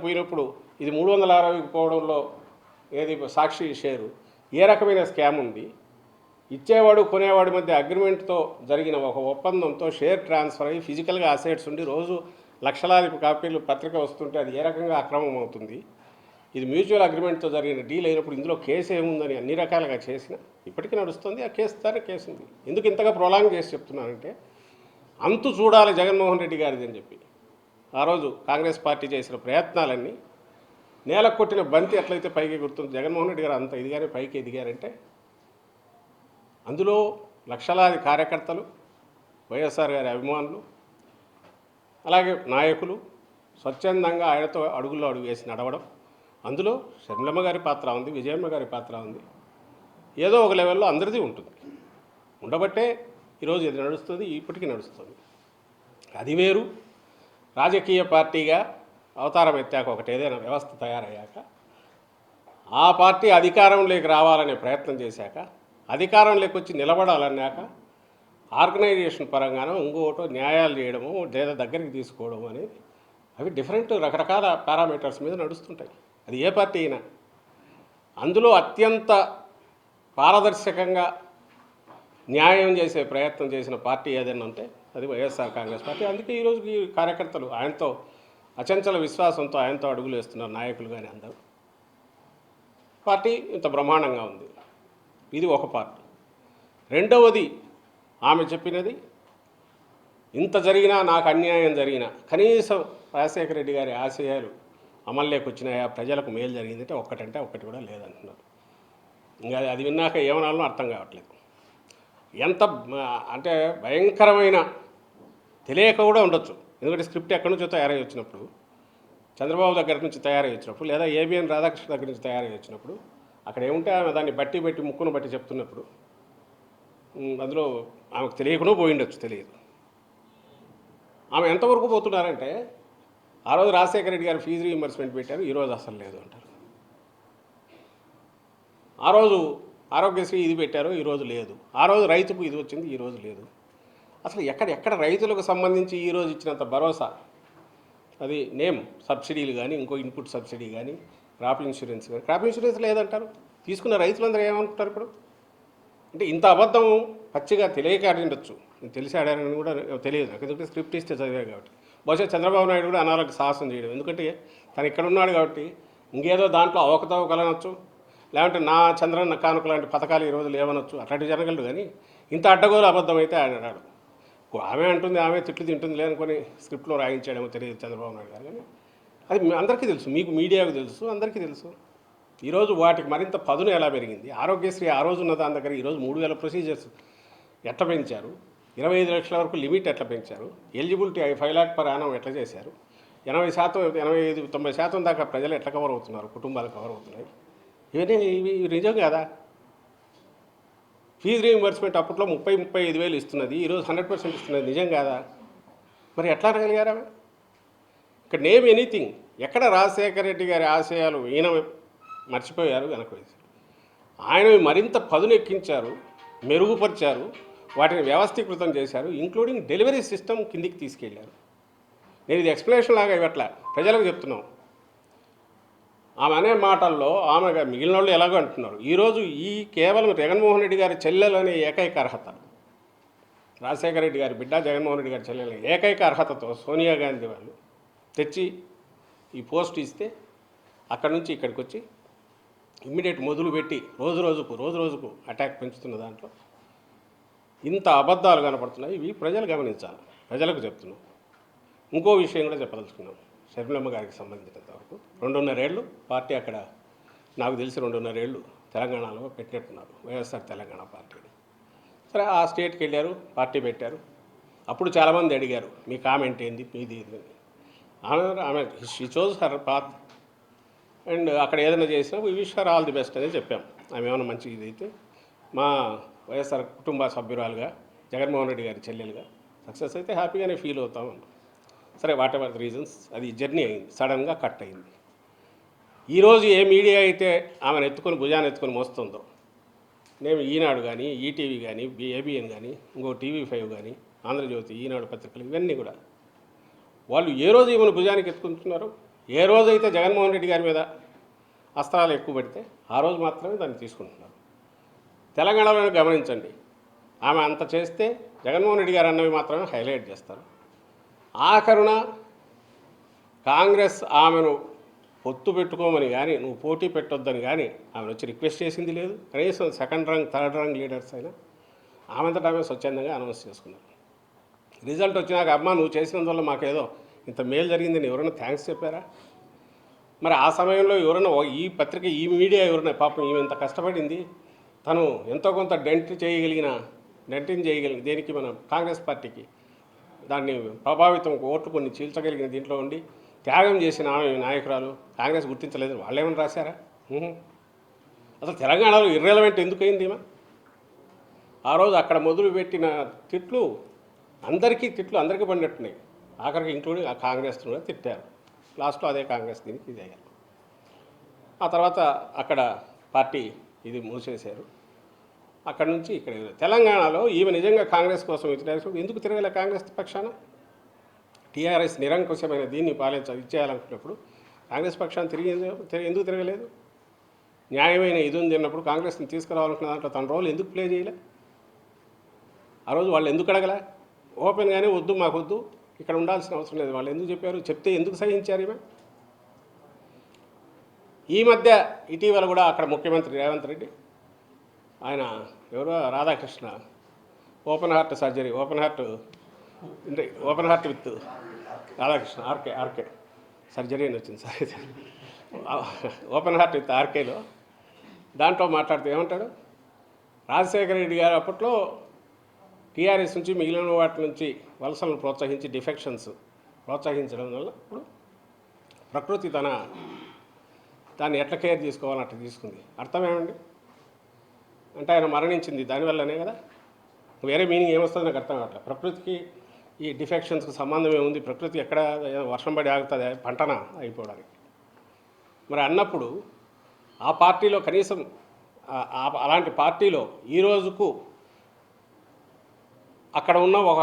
పోయినప్పుడు ఇది 360కి పోవడంలో ఏది సాక్షి షేరు ఏ రకమైన స్కామ్ ఉంది, ఇచ్చేవాడు కొనేవాడి మధ్య అగ్రిమెంట్తో జరిగిన ఒక ఒప్పందంతో షేర్ ట్రాన్స్ఫర్ అయ్యి ఫిజికల్గా అసెట్స్ ఉండి రోజు లక్షలాది కాపీలు పత్రిక వస్తుంటే అది ఏ రకంగా అక్రమం అవుతుంది, ఇది మ్యూచువల్ అగ్రిమెంట్తో జరిగిన డీల్ అయినప్పుడు ఇందులో కేసు ఏముందని అన్ని రకాలుగా చేసిన ఇప్పటికీ నడుస్తుంది. ఆ కేసు ద్వారా కేసు ఉంది. ఎందుకు ఇంతగా ప్రొలాంగ్ చేసి చెప్తున్నానంటే అంతు చూడాలి జగన్మోహన్ రెడ్డి గారిది అని చెప్పి ఆ రోజు కాంగ్రెస్ పార్టీ చేసిన ప్రయత్నాలన్నీ నేలకు కొట్టిన బంతి ఎట్లయితే పైకి గుర్తుంది, జగన్మోహన్ రెడ్డి గారు అంత ఇదిగానే పైకి ఎదిగారంటే అందులో లక్షలాది కార్యకర్తలు, వైఎస్ఆర్ గారి అభిమానులు, అలాగే నాయకులు స్వచ్ఛందంగా ఆయనతో అడుగుల్లో అడుగు వేసి నడవడం, అందులో షర్మిలమ్మ గారి పాత్ర ఉంది, విజయమ్మ గారి పాత్ర ఉంది. ఏదో ఒక లెవెల్లో అందరిది ఉంటుంది. ఉండబట్టే ఈరోజు ఇది నడుస్తుంది, ఇప్పటికీ నడుస్తుంది. అది వేరు. రాజకీయ పార్టీగా అవతారం ఎత్తాక ఒకటి ఏదైనా వ్యవస్థ తయారయ్యాక ఆ పార్టీ అధికారంలోకి రావాలనే ప్రయత్నం చేశాక అధికారంలోకి వచ్చి నిలబడాలన్నాక ఆర్గనైజేషన్ పరంగానో ఇంకోటో న్యాయాలు చేయడము లేదా దగ్గరికి తీసుకోవడం అనేది అవి డిఫరెంట్ రకరకాల పారామీటర్స్ మీద నడుస్తుంటాయి. అది ఏ పార్టీ అయినా. అందులో అత్యంత పారదర్శకంగా న్యాయం చేసే ప్రయత్నం చేసిన పార్టీ ఏదైనా ఉంటే అది వైఎస్ఆర్ కాంగ్రెస్ పార్టీ. అందుకే ఈరోజు ఈ కార్యకర్తలు ఆయనతో అచంచల విశ్వాసంతో ఆయనతో అడుగులు వేస్తున్నారు, నాయకులు కానీ అందరూ. పార్టీ ఇంత బ్రహ్మాండంగా ఉంది. ఇది ఒక పార్ట్. రెండవది ఆమె చెప్పినది ఇంత జరిగినా నాకు అన్యాయం జరిగినా కనీసం రాజశేఖర రెడ్డి గారి ఆశయాలు అమల్లోకి వచ్చినాయా, ప్రజలకు మేలు జరిగిందంటే ఒక్కటంటే ఒక్కటి కూడా లేదంటున్నారు. ఇంకా అది విన్నాక ఏమనాలో అర్థం కావట్లేదు. ఎంత అంటే భయంకరమైన తెలియక కూడా ఉండొచ్చు. ఎందుకంటే స్క్రిప్ట్ ఎక్కడి నుంచో తయారై వచ్చినప్పుడు, చంద్రబాబు దగ్గర నుంచి తయారై వచ్చినప్పుడు, లేదా ఏబిఎన్ రాధాకృష్ణ దగ్గర నుంచి తయారై వచ్చినప్పుడు అక్కడ ఏముంటే ఆమె దాన్ని బట్టి ముక్కును బట్టి చెప్తున్నప్పుడు అందులో ఆమెకు తెలియకుండా పోయిండొచ్చు, తెలియదు. ఆమె ఎంతవరకు పోతున్నారంటే ఆ రోజు రాజశేఖర రెడ్డి గారు ఫీజు రీయింబర్స్మెంట్ పెట్టారు, ఈరోజు అసలు లేదు అంటారు. ఆ రోజు ఆరోగ్యశ్రీ ఇది పెట్టారు, ఈరోజు లేదు. ఆ రోజు రైతుకు ఇది వచ్చింది, ఈరోజు లేదు. అసలు ఎక్కడ రైతులకు సంబంధించి ఈరోజు ఇచ్చినంత భరోసా అది నేమ్ సబ్సిడీలు కానీ ఇంకో ఇన్పుట్ సబ్సిడీ కానీ క్రాప్ ఇన్సూరెన్స్ కానీ, క్రాప్ ఇన్సూరెన్స్ లేదంటారు. తీసుకున్న రైతులందరూ ఏమనుకుంటారు ఇప్పుడు? అంటే ఇంత అబద్ధం పచ్చిగా తెలియక ఆడిండొచ్చు, తెలిసి ఆడారని కూడా తెలియదు నాకు, ఎందుకంటే స్క్రిప్ట్ ఇస్తే చదివారు కాబట్టి. బహుశా చంద్రబాబు నాయుడు కూడా అనారోగ్య సాహసం చేయడం, ఎందుకంటే తను ఇక్కడ ఉన్నాడు కాబట్టి ఇంకేదో దాంట్లో అవకతవకలనొచ్చు, లేదంటే నా చంద్రన్న కానుక లాంటి పథకాలు ఈరోజు లేవనొచ్చు, అట్లాంటివి జరగలడు. కానీ ఇంత అడ్డగోలు అబద్ధం అయితే ఆడాడు. ఆమె అంటుంది, ఆమె తిట్లు తింటుంది లేనుకొని స్క్రిప్ట్లో రాయించాడేమో తెలియదు చంద్రబాబు నాయుడు గారు. కానీ అది అందరికీ తెలుసు, మీకు మీడియాకు తెలుసు, అందరికీ తెలుసు. ఈరోజు వాటికి మరింత పదును ఎలా పెరిగింది. ఆరోగ్యశ్రీ ఆ రోజు ఉన్న దాని దగ్గర ఈరోజు 3000 ప్రొసీజర్స్ ఎట్లా పెంచారు, 25 లక్షల వరకు లిమిట్ ఎట్లా పెంచారు, ఎలిజిబిలిటీ 5 lakh per annum ఎట్లా చేశారు, 80%, 85-90% దాకా ప్రజలు ఎట్లా కవర్ అవుతున్నారు, కుటుంబాలు కవర్ అవుతున్నాయి. ఇవి నిజం కదా. ఫీజు రీయింబర్స్మెంట్ అప్పట్లో 30-35 వేలు ఇస్తున్నది, ఈరోజు 100% ఇస్తున్నది. నిజం కాదా? మరి ఎట్లా అనగలిగారా? ఇక్కడ నేమ్ ఎనీథింగ్. ఎక్కడ రాజశేఖర రెడ్డి గారి ఆశయాలు ఈయన మర్చిపోయారు, వెనక వేశారు. ఆయన మరింత పదునెక్కించారు, మెరుగుపరిచారు, వాటిని వ్యవస్థీకృతం చేశారు, ఇంక్లూడింగ్ డెలివరీ సిస్టమ్ కిందికి తీసుకెళ్ళారు. నేను ఇది ఎక్స్ప్లెనేషన్ లాగా ఇవ్వట్లే, ప్రజలకు చెప్తున్నాం. ఆమె అనే మాటల్లో ఆమె మిగిలిన వాళ్ళు ఎలాగో అంటున్నారు. ఈరోజు ఈ కేవలం జగన్మోహన్ రెడ్డి గారి చెల్లెలు అనే ఏకైక అర్హత, రాజశేఖర రెడ్డి గారి బిడ్డ జగన్మోహన్ రెడ్డి గారి చెల్లెలు ఏకైక అర్హతతో సోనియా గాంధీ వాళ్ళు తెచ్చి ఈ పోస్ట్ ఇస్తే అక్కడి నుంచి ఇక్కడికి వచ్చి ఇమ్మీడియట్ మొదలు పెట్టి రోజు రోజుకు అటాక్ పెంచుతున్న దాంట్లో ఇంత అబద్ధాలు కనపడుతున్నాయి. ఇవి ప్రజలు గమనించాలి, ప్రజలకు చెప్తున్నాం. ఇంకో విషయం కూడా చెప్పదలుచుకున్నాం. షర్మిలమ్మ గారికి సంబంధించినంత వరకు 2.5 ఏళ్ళు పార్టీ అక్కడ, నాకు తెలిసి 2.5 ఏళ్ళు తెలంగాణలో పెట్టినట్టున్నారు, వైఎస్ఆర్ తెలంగాణ పార్టీని. సరే, ఆ స్టేట్కి వెళ్ళారు, పార్టీ పెట్టారు. అప్పుడు చాలామంది అడిగారు మీ కామెంట్ ఏంది, మీది ఏంది. ఆమె she chose her path and అక్కడ ఏదైనా చేసినా we wish her all the best అనేది చెప్పాం. ఆమె ఏమైనా మంచి ఇదైతే మా వైఎస్ఆర్ కుటుంబ సభ్యురాలుగా, జగన్మోహన్ రెడ్డి గారి చెల్లెలుగా సక్సెస్ అయితే హ్యాపీగానే ఫీల్ అవుతాం. సరే, వాట్ ఎవర్ ది రీజన్స్, అది జర్నీ అయింది, సడన్గా కట్ అయింది. ఈరోజు ఏ మీడియా అయితే ఆమెను భుజాన్ని ఎత్తుకొని మోస్తుందో, నేను ఈనాడు కానీ, ఈటీవీ కానీ, ఏబిఎన్ కానీ, ఇంకో TV5 కానీ, ఆంధ్రజ్యోతి, ఈనాడు పత్రికలు, ఇవన్నీ కూడా వాళ్ళు ఏ రోజు ఈమెను భుజానికి ఎత్తుకుంటున్నారు, ఏ రోజైతే జగన్మోహన్ రెడ్డి గారి మీద అస్త్రాలు ఎక్కువ పెడితే ఆ రోజు మాత్రమే దాన్ని తీసుకుంటున్నారు. తెలంగాణలోనే గమనించండి, ఆమె అంత చేస్తే జగన్మోహన్ రెడ్డి గారు అన్నవి మాత్రమే హైలైట్ చేస్తారు. ఆఖరున కాంగ్రెస్ ఆమెను పొత్తు పెట్టుకోమని కానీ నువ్వు పోటీ పెట్టొద్దని కానీ ఆమెను వచ్చి రిక్వెస్ట్ చేసింది లేదు. కనీసం సెకండ్ రంగ్ థర్డ్ రంగ్ లీడర్స్ అయినా ఆమెంతటా ఆమె స్వచ్ఛందంగా అనౌన్స్ చేసుకున్నారు. రిజల్ట్ వచ్చినాక అమ్మ నువ్వు చేసినందువల్ల మాకేదో ఇంత మేలు జరిగిందని ఎవరైనా థ్యాంక్స్ చెప్పారా? మరి ఆ సమయంలో ఎవరైనా ఈ పత్రిక ఈ మీడియా ఎవరైనా పాపం ఈమె ఇంత కష్టపడింది, తను ఎంతో కొంత డెంటింగ్ చేయగలిగిన దేనికి మన కాంగ్రెస్ పార్టీకి దాన్ని ప్రభావితం ఓట్లు కొన్ని చీల్చగలిగిన దీంట్లో ఉండి త్యాగం చేసిన ఆమె నాయకురాలు కాంగ్రెస్ గుర్తించలేదు. వాళ్ళేమని రాశారా? అసలు తెలంగాణలో ఇర్రెలవెంట్ ఎందుకు అయింది ఈమె? ఆ రోజు అక్కడ మొదలుపెట్టిన తిట్లు అందరికీ పడినట్టున్నాయి. ఆఖరికి ఇంక్లూడింగ్ ఆ కాంగ్రెస్ కూడా తిట్టారు. లాస్ట్లో అదే కాంగ్రెస్ దీనికి ఇది అయ్యారు. ఆ తర్వాత అక్కడ పార్టీ ఇది మూసేశారు. అక్కడ నుంచి ఇక్కడ తెలంగాణలో ఈమె నిజంగా కాంగ్రెస్ కోసం ఎందుకు తిరగలే? కాంగ్రెస్ పక్షాన టీఆర్ఎస్ నిరంకుశమైన దీన్ని ఇచ్చేయాలనుకున్నప్పుడు కాంగ్రెస్ పక్షాన్ని ఎందుకు తిరగలేదు? న్యాయమైన ఇది ఉంది అన్నప్పుడు కాంగ్రెస్ని తీసుకురావాలనుకున్న దాంట్లో తన రోల్ ఎందుకు ప్లే చేయలే? ఆ రోజు వాళ్ళు ఎందుకు అడగలే? ఓపెన్గానే వద్దు, మాకు వద్దు, ఇక్కడ ఉండాల్సిన అవసరం లేదు వాళ్ళు ఎందుకు చెప్పారు? చెప్తే ఎందుకు సహించారు ఈమె? ఈ మధ్య ఇటీవల కూడా అక్కడ ముఖ్యమంత్రి రేవంత్ రెడ్డి ఆయన ఎవరో Radhakrishna open heart surgery open heart with Radhakrishna RK surgery అని వచ్చింది సార్. ఓపెన్ హార్ట్ విత్ ఆర్కేలో దాంట్లో మాట్లాడుతూ ఏమంటాడు? రాజశేఖర రెడ్డి గారు అప్పట్లో టీఆర్ఎస్ నుంచి మిగిలిన వాటి నుంచి వలసలను ప్రోత్సహించి డిఫెక్షన్స్ ప్రోత్సహించడం వల్ల ఇప్పుడు ప్రకృతి దాన్ని ఎట్లా కేర్ తీసుకోవాలని అట్లా తీసుకుంది. అర్థమేమండి? అంటే ఆయన మరణించింది దానివల్లనే కదా. వేరే మీనింగ్ ఏమొస్తుంది నాకు అర్థం కావట్లేదు. ప్రకృతికి ఈ డిఫెక్షన్స్కి సంబంధం ఏముంది? ప్రకృతి ఎక్కడ వర్షం పడి ఆగుతుంది పంటన అయిపోవడానికి. మరి అన్నప్పుడు ఆ పార్టీలో కనీసం అలాంటి పార్టీలో ఈ రోజుకు అక్కడ ఉన్న ఒక